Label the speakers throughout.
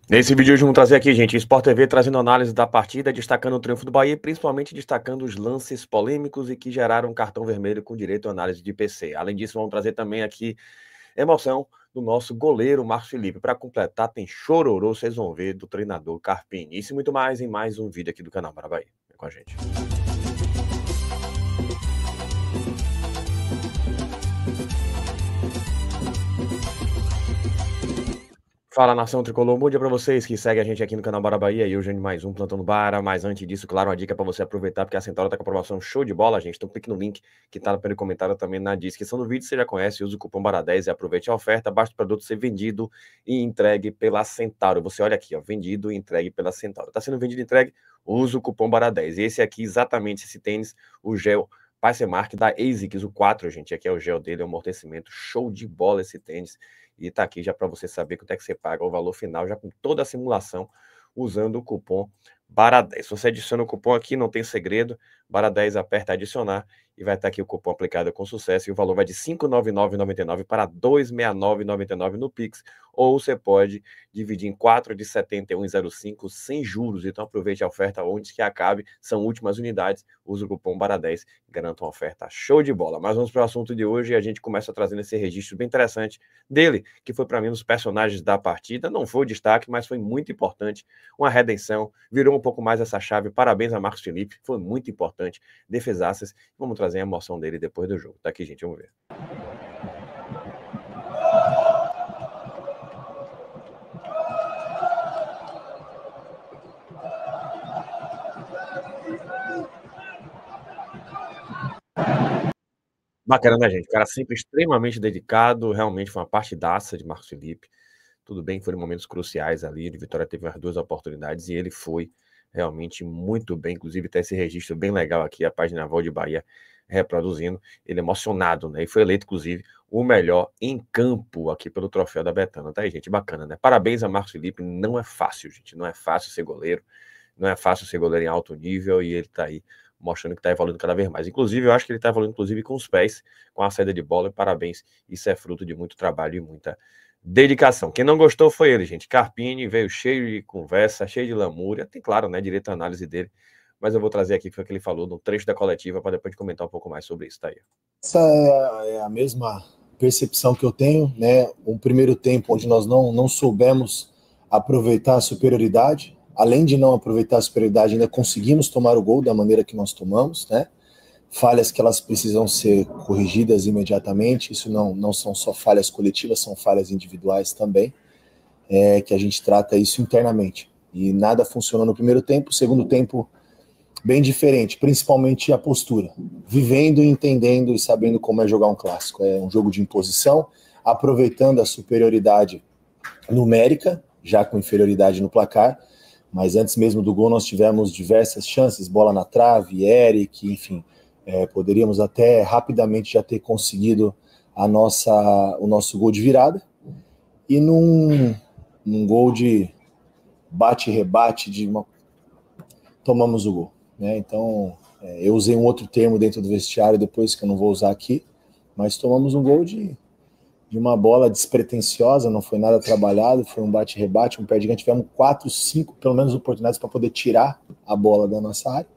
Speaker 1: Nesse vídeo hoje vamos trazer aqui, gente, o Sport TV trazendo análise da partida, destacando o triunfo do Bahia e principalmente destacando os lances polêmicos e que geraram um cartão vermelho com direito à análise de PC. Além disso, vamos trazer também aqui emoção do nosso goleiro Marcos Felipe. Para completar, tem chororô, vocês vão ver, do treinador Carpini. Isso e muito mais em mais um vídeo aqui do canal Bora Bahia. Vem com a gente. Fala, nação tricolor, bom dia pra vocês que seguem a gente aqui no canal Bora Bahia e hoje mais um Plantão no Bara, mas antes disso, claro, uma dica pra você aproveitar, porque a Centauro tá com a promoção show de bola, gente, então clique no link que tá no primeiro comentário também na descrição do vídeo, você já conhece, usa o cupom BARA10 e aproveite a oferta, basta o produto ser vendido e entregue pela Centauro, você olha aqui, ó, vendido e entregue pela Centauro, tá sendo vendido e entregue, usa o cupom BARA10, e esse aqui, exatamente esse tênis, o gel Passemark da ASICS, o 4, gente, aqui é o gel dele, é um amortecimento, show de bola esse tênis. E tá aqui já para você saber quanto é que você paga o valor final, já com toda a simulação, usando o cupom BARA10. Se você adiciona o cupom aqui, não tem segredo, BARA10, aperta adicionar e vai estar aqui o cupom aplicado com sucesso e o valor vai de R$ 599,99 para R$ 269,99 no Pix, ou você pode dividir em 4 de R$ 71,05 sem juros. Então aproveite a oferta onde que acabe, são últimas unidades, use o cupom BARA10, garanta uma oferta show de bola. Mas vamos para o assunto de hoje e a gente começa trazendo esse registro bem interessante dele, que foi para mim um dos personagens da partida, não foi o destaque, mas foi muito importante, uma redenção, virou um pouco mais essa chave, parabéns a Marcos Felipe, foi muito importante, defesaças, vamos trazer a emoção dele depois do jogo, tá aqui gente, vamos ver. Bacana, né, gente? O cara sempre extremamente dedicado, realmente foi uma partidaça de Marcos Felipe. Tudo bem que foram momentos cruciais ali, de Vitória teve as duas oportunidades e ele foi realmente muito bem, inclusive tem esse registro bem legal aqui, a página Vol de Bahia reproduzindo, ele emocionado, né? E foi eleito, inclusive, o melhor em campo aqui pelo troféu da Betano, tá aí, gente? Bacana, né? Parabéns a Marcos Felipe, não é fácil, gente, não é fácil ser goleiro, não é fácil ser goleiro em alto nível e ele tá aí mostrando que está evoluindo cada vez mais. Inclusive, eu acho que ele está evoluindo, inclusive, com os pés, com a saída de bola, e parabéns, isso é fruto de muito trabalho e muita dedicação. Quem não gostou foi ele, gente. Carpini veio cheio de conversa, cheio de lamúria, tem, claro, né, direito à análise dele, mas eu vou trazer aqui o que ele falou no trecho da coletiva, para depois comentar um pouco mais sobre isso, tá aí.
Speaker 2: Essa é a mesma percepção que eu tenho, né? Um primeiro tempo onde nós não soubemos aproveitar a superioridade, além de não aproveitar a superioridade, ainda conseguimos tomar o gol da maneira que nós tomamos, né? Falhas que elas precisam ser corrigidas imediatamente, isso não são só falhas coletivas, são falhas individuais também, que a gente trata isso internamente. E nada funcionou no primeiro tempo, segundo tempo bem diferente, principalmente a postura, vivendo, entendendo e sabendo como é jogar um clássico. É um jogo de imposição, aproveitando a superioridade numérica, já com inferioridade no placar, mas antes mesmo do gol nós tivemos diversas chances, bola na trave, Eric, enfim, poderíamos até rapidamente já ter conseguido o nosso gol de virada, e num gol de bate-rebate, tomamos o gol. Né? Então, eu usei um outro termo dentro do vestiário depois que eu não vou usar aqui, mas tomamos um gol de uma bola despretensiosa, não foi nada trabalhado, foi um bate-rebate, um pé de ganho, tivemos 4, 5, pelo menos, oportunidades para poder tirar a bola da nossa área.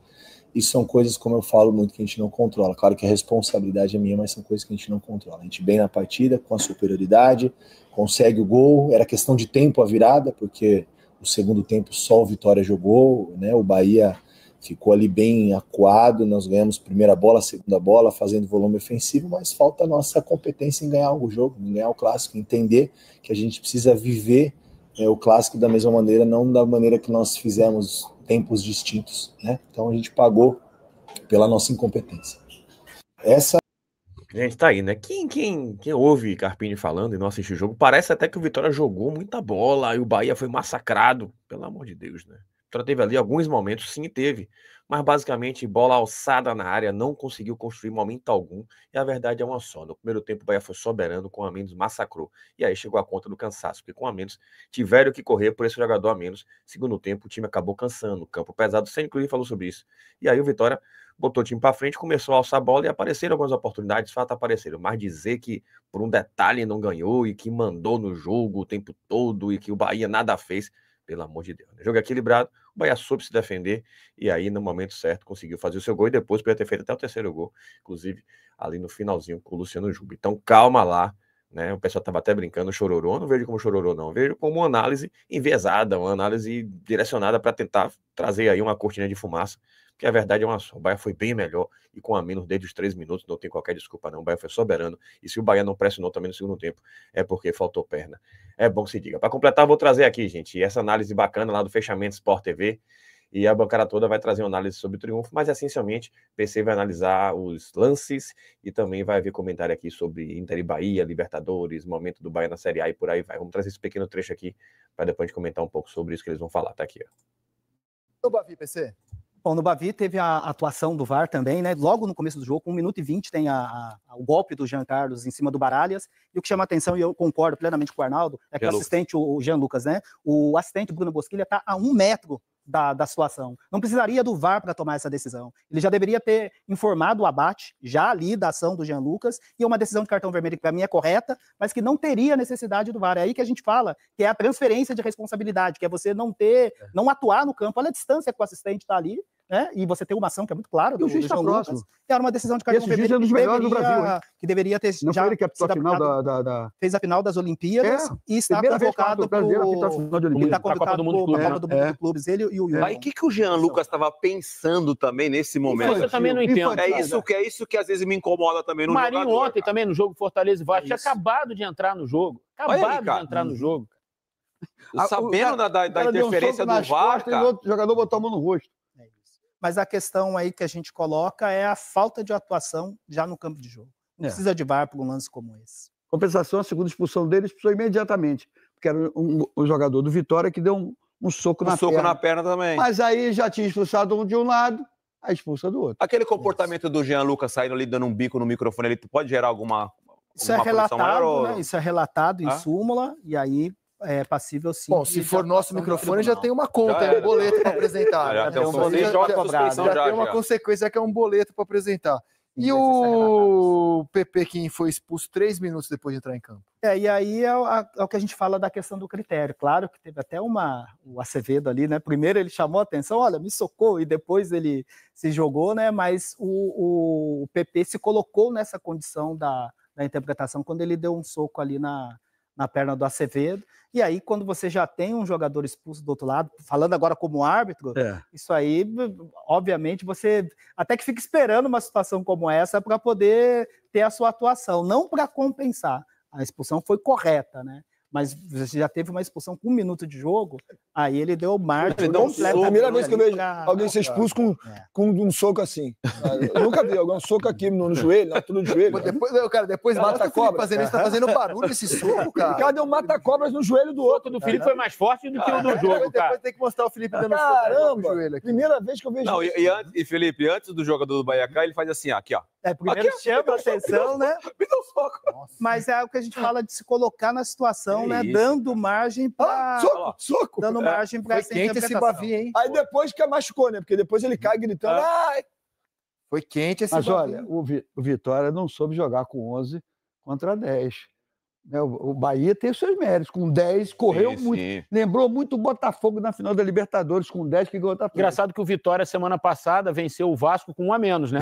Speaker 2: Isso são coisas, como eu falo muito, que a gente não controla. Claro que a responsabilidade é minha, mas são coisas que a gente não controla. A gente bem na partida, com a superioridade, consegue o gol, era questão de tempo a virada, porque o segundo tempo só o Vitória jogou, né? O Bahia ficou ali bem acuado, nós ganhamos primeira bola, segunda bola, fazendo volume ofensivo, mas falta a nossa competência em ganhar o jogo, em ganhar o clássico, entender que a gente precisa viver o clássico da mesma maneira, não da maneira que nós fizemos tempos distintos, né? Então a gente pagou pela nossa incompetência.
Speaker 1: Gente, tá aí, né? Quem ouve Carpini falando e não assiste o jogo, parece até que o Vitória jogou muita bola e o Bahia foi massacrado. Pelo amor de Deus, né? O Vitória teve ali alguns momentos, sim, teve. Mas basicamente, bola alçada na área, não conseguiu construir momento algum. E a verdade é uma só. No primeiro tempo, o Bahia foi soberano, com a menos massacrou. E aí chegou a conta do cansaço, porque com a menos tiveram que correr por esse jogador a menos. Segundo tempo, o time acabou cansando. Campo pesado, você inclusive falou sobre isso. E aí o Vitória botou o time para frente, começou a alçar a bola e apareceram algumas oportunidades, de fato apareceram, mas dizer que por um detalhe não ganhou e que mandou no jogo o tempo todo e que o Bahia nada fez, Pelo amor de Deus. Jogo equilibrado, o Bahia soube se defender e aí, no momento certo, conseguiu fazer o seu gol e depois podia ter feito até o terceiro gol, inclusive ali no finalzinho com o Luciano Juba. Então, calma lá, né? O pessoal estava até brincando, chororô. Eu não vejo como chororô, não. Eu vejo como uma análise enviesada, uma análise direcionada para tentar trazer aí uma cortina de fumaça, porque a verdade é uma só. O Bahia foi bem melhor e com a menos desde os 3 minutos, não tem qualquer desculpa, não. O Bahia foi soberano e se o Bahia não pressionou também no segundo tempo, é porque faltou perna. É bom que se diga. Para completar, vou trazer aqui, gente, essa análise bacana lá do Fechamento Sport TV. E a bancada toda vai trazer uma análise sobre o triunfo, mas essencialmente PC vai analisar os lances e também vai haver comentário aqui sobre Inter e Bahia, Libertadores, momento do Bahia na Série A e por aí vai. Vamos trazer esse pequeno trecho aqui para depois de comentar um pouco sobre isso que eles vão falar. Tá aqui, ó.
Speaker 3: No Bavi, PC? Bom, no Bavi teve a atuação do VAR também, né? Logo no começo do jogo, com 1 minuto e 20, tem o golpe do Jean Carlos em cima do Baralhas. E o que chama a atenção, e eu concordo plenamente com o Arnaldo, é que o assistente, o Jean Lucas, né? O assistente Bruno Bosquilha está a 1 metro da situação. Não precisaria do VAR para tomar essa decisão. Ele já deveria ter informado o abate, já ali da ação do Jean Lucas, e uma decisão de cartão vermelho que para mim é correta, mas que não teria necessidade do VAR. É aí que a gente fala que é a transferência de responsabilidade, que é você não atuar no campo. Olha a distância que o assistente está ali, né? E você tem uma ação que é muito clara do Jean Lucas, que era uma decisão de cartão vermelho
Speaker 4: é um dos melhores do Brasil,
Speaker 3: que deveria ter
Speaker 4: não já
Speaker 3: fez a final das Olimpíadas e está convocado para a Copa do Mundo de Clubes. Ele e o
Speaker 5: Aí o que o Jean Lucas estava pensando também nesse momento?
Speaker 6: Eu também não entendo.
Speaker 5: É isso que às vezes me incomoda também no
Speaker 6: Marinho
Speaker 5: jogador,
Speaker 6: ontem também no jogo Fortaleza e Vasco tinha acabado de entrar no jogo. No jogo.
Speaker 5: Sabendo da interferência do VAR,
Speaker 4: cara. E o outro jogador botou a mão no rosto.
Speaker 3: Mas a questão aí que a gente coloca é a falta de atuação já no campo de jogo. Não precisa de VAR para um lance como esse.
Speaker 4: Compensação, a segunda expulsão dele, expulsou imediatamente. Porque era um jogador do Vitória que deu um soco na perna.
Speaker 5: Na perna também.
Speaker 4: Mas aí já tinha expulsado um de um lado, a expulsa do outro.
Speaker 5: Aquele comportamento do Jean Lucas saindo ali dando um bico no microfone, ele pode gerar alguma
Speaker 3: Isso é relatado, né? Isso é relatado em súmula, e aí é passível sim.
Speaker 7: Bom, se for nosso microfone, já tem uma conta, um boleto para apresentar.
Speaker 5: Já tem
Speaker 7: uma consequência que é um boleto para apresentar. E o PP que foi expulso 3 minutos depois de entrar em campo.
Speaker 3: E aí é o que a gente fala da questão do critério. Claro que teve até o Acevedo ali, né? Primeiro ele chamou a atenção, olha, me socou, e depois ele se jogou, né? Mas o PP se colocou nessa condição da interpretação quando ele deu um soco ali na perna do Acevedo. E aí, quando você já tem um jogador expulso do outro lado, falando agora como árbitro, isso aí, obviamente, você até que fica esperando uma situação como essa para poder ter a sua atuação, não para compensar. A expulsão foi correta, né? Mas você já teve uma expulsão com 1 minuto de jogo, aí ele deu margem completo.
Speaker 4: É a primeira vez que eu vejo alguém ser expulso com um soco assim. Eu nunca vi alguém, um soco aqui no joelho, na altura do joelho.
Speaker 7: Depois mata-cobra. Ele está fazendo barulho esse soco, cara.
Speaker 4: O cara deu mata-cobras no joelho do outro.
Speaker 6: O do Felipe foi mais forte do que o do jogo, cara.
Speaker 7: Depois tem que mostrar o Felipe dando
Speaker 4: soco no joelho aqui. Primeira vez que eu vejo
Speaker 5: isso. E Felipe, antes do jogador do Bahia cair, ele faz assim, aqui, ó.
Speaker 3: Primeiro chama a atenção, né?
Speaker 5: Me deu soco.
Speaker 3: Mas é o que a gente fala de se colocar na situação, né? Dando margem para...
Speaker 4: Soco!
Speaker 3: Dando margem para
Speaker 7: essa interpretação. Esse Bavi, hein?
Speaker 4: Aí depois que machucou, né? Porque depois ele cai gritando. Ai!
Speaker 7: Foi quente esse
Speaker 4: Mas
Speaker 7: Bavi.
Speaker 4: olha, o Vitória não soube jogar com 11 contra 10. O Bahia tem os seus méritos. Com 10, correu muito. Lembrou muito o Botafogo na final da Libertadores, com 10 que ganhou o Botafogo.
Speaker 6: Engraçado que o Vitória, semana passada, venceu o Vasco com 1 a menos, né?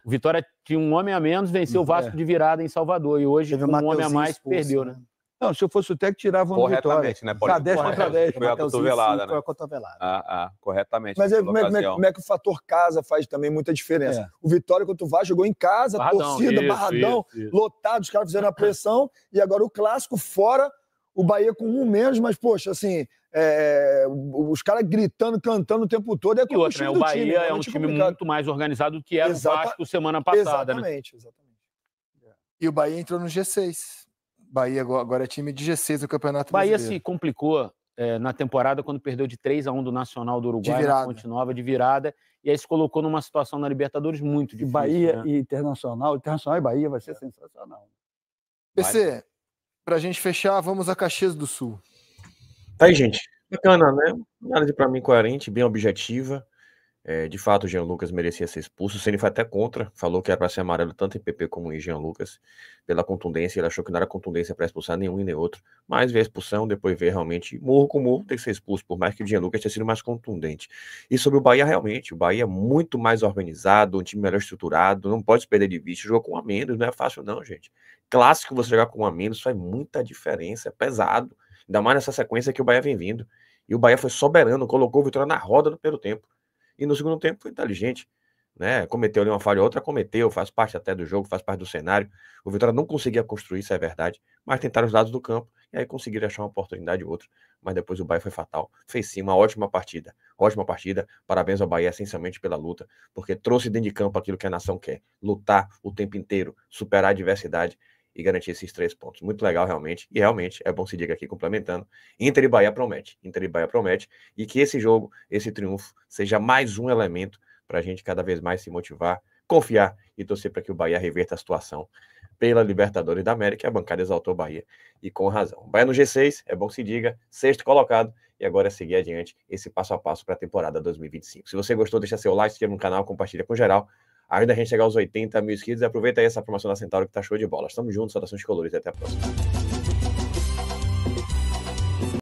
Speaker 6: O Vitória tinha um homem a menos, venceu o Vasco de virada em Salvador. E hoje, com um homem a mais, perdeu, né?
Speaker 4: Não, se eu fosse o técnico, tirava um Vitória.
Speaker 5: Né?
Speaker 4: Tá 10 contra 10.
Speaker 5: Foi a cotovelada, né?
Speaker 3: Foi a cotovelada.
Speaker 5: Corretamente.
Speaker 4: Mas como é que o fator casa faz também muita diferença? O Vitória, quando tu vai, jogou em casa, torcida, barradão, lotado, os caras fizeram a pressão, e agora o clássico fora, o Bahia com 1 menos, mas, poxa, assim, os caras gritando, cantando o tempo todo.
Speaker 6: E outra, né? O Bahia é um time muito mais organizado do que era o Vasco semana passada,
Speaker 7: exatamente. E o Bahia entrou no G6. Bahia agora é time de G6 no Campeonato
Speaker 6: Brasileiro.
Speaker 7: Bahia
Speaker 6: se complicou na temporada quando perdeu de 3-1 do Nacional do Uruguai, na Fonte Nova, de virada, e aí se colocou numa situação na Libertadores muito difícil.
Speaker 4: Bahia e Internacional e Bahia vai ser sensacional.
Speaker 7: PC, pra gente fechar, vamos a Caxias do Sul.
Speaker 1: Tá aí, gente. Bacana, né? Análise pra mim coerente, bem objetiva. De fato, o Jean Lucas merecia ser expulso. O Ceni foi até contra, falou que era para ser amarelo tanto em PP como em Jean Lucas, pela contundência. Ele achou que não era contundência para expulsar nenhum e nem outro. Mas veio a expulsão, depois veio realmente murro com murro, tem que ser expulso, por mais que o Jean Lucas tenha sido mais contundente. E sobre o Bahia, realmente, o Bahia é muito mais organizado, um time melhor estruturado, não pode se perder de vista. Jogou com um a menos, não é fácil, não, gente. Clássico você jogar com um a menos faz muita diferença, é pesado. Ainda mais nessa sequência que o Bahia vem vindo. E o Bahia foi soberano, colocou o Vitória na roda no primeiro tempo. E no segundo tempo foi inteligente, né? Cometeu ali uma falha ou outra, cometeu, faz parte até do jogo, faz parte do cenário. O Vitória não conseguia construir, isso é verdade, mas tentaram os lados do campo e aí conseguiram achar uma oportunidade ou outra. Mas depois o Bahia foi fatal. Fez sim uma ótima partida. Ótima partida. Parabéns ao Bahia, essencialmente pela luta, porque trouxe dentro de campo aquilo que a nação quer: lutar o tempo inteiro, superar a adversidade e garantir esses 3 pontos. Muito legal, realmente. E realmente, é bom se diga aqui, complementando, Inter e Bahia promete. Inter e Bahia promete. E que esse jogo, esse triunfo, seja mais um elemento para a gente cada vez mais se motivar, confiar e torcer para que o Bahia reverta a situação pela Libertadores da América. A bancada exaltou o Bahia e com razão. Bahia no G6, é bom se diga, 6º colocado. E agora é seguir adiante esse passo a passo para a temporada 2025. Se você gostou, deixa seu like, se inscreva no canal, compartilha com geral. Ajuda a gente a chegar aos 80 mil inscritos e aproveita aí essa promoção da Centauro que tá show de bola. Estamos juntos, saudações de colores e até a próxima.